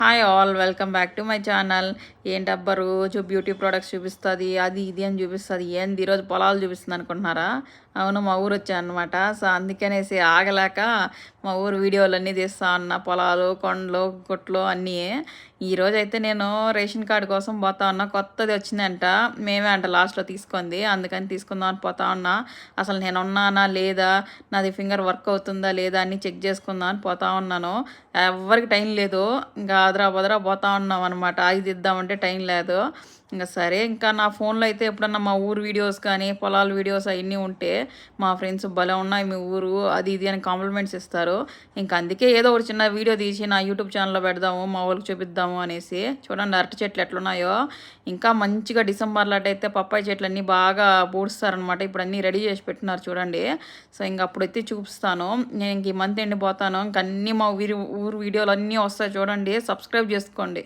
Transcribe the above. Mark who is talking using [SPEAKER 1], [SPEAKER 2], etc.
[SPEAKER 1] Hi all welcome back to my channel. ఏంటబ్బా రోజు beauty products చూపిస్తుంది, అది ఇది అని చూపిస్తుంది. ఏంది ఈరోజు పొలాలు చూపిస్తుంది అనుకుంటున్నారా? అవును, మా ఊరు వచ్చాను అనమాట. సో అందుకనేసి ఆగలేక మా ఊరు వీడియోలన్నీ తీస్తా ఉన్నా. పొలాలు, కొండలు, గుట్లు అన్నీ. ఈరోజు అయితే నేను రేషన్ కార్డు కోసం పోతా ఉన్నా. కొత్తది వచ్చిందంట, మేమే అంట లాస్ట్లో తీసుకుంది. అందుకని తీసుకుందాం అని పోతా ఉన్నా. అసలు నేను ఉన్నానా లేదా, నాది ఫింగర్ వర్క్ అవుతుందా లేదా అని చెక్ చేసుకుందాం అని పోతా ఉన్నాను. ఎవరికి టైం లేదు, ఇంకా అదరా బదరా పోతా ఉన్నాం అనమాట. ఆగి దిద్దామంటే టైం లేదు. ఇంకా సరే, ఇంకా నా ఫోన్లో అయితే ఎప్పుడన్నా మా ఊరు వీడియోస్ కానీ పొలాల వీడియోస్ అవన్నీ ఉంటే మా ఫ్రెండ్స్ భలే ఉన్నాయి మీ ఊరు అది ఇది అని కాంప్లిమెంట్స్ ఇస్తారు. ఇంకా అందుకే ఏదో ఒక చిన్న వీడియో తీసి నా యూట్యూబ్ ఛానల్లో పెడదాము, మా ఊరికి చూపిద్దాము అనేసి. చూడండి అరటి చెట్లు ఎట్లున్నాయో. ఇంకా మంచిగా డిసెంబర్లో అయితే పప్పాయి చెట్లు అన్నీ బాగా పూడుస్తారనమాట. ఇప్పుడు అన్నీ రెడీ చేసి పెట్టినారు చూడండి. సో ఇంక అప్పుడైతే చూపిస్తాను. నేను ఇంక ఈ మంత్ ఎండిపోతాను. ఇంక అన్నీ మా ఊరు వీడియోలు అన్నీ వస్తాయి చూడండి. సబ్స్క్రైబ్ చేసుకోండి.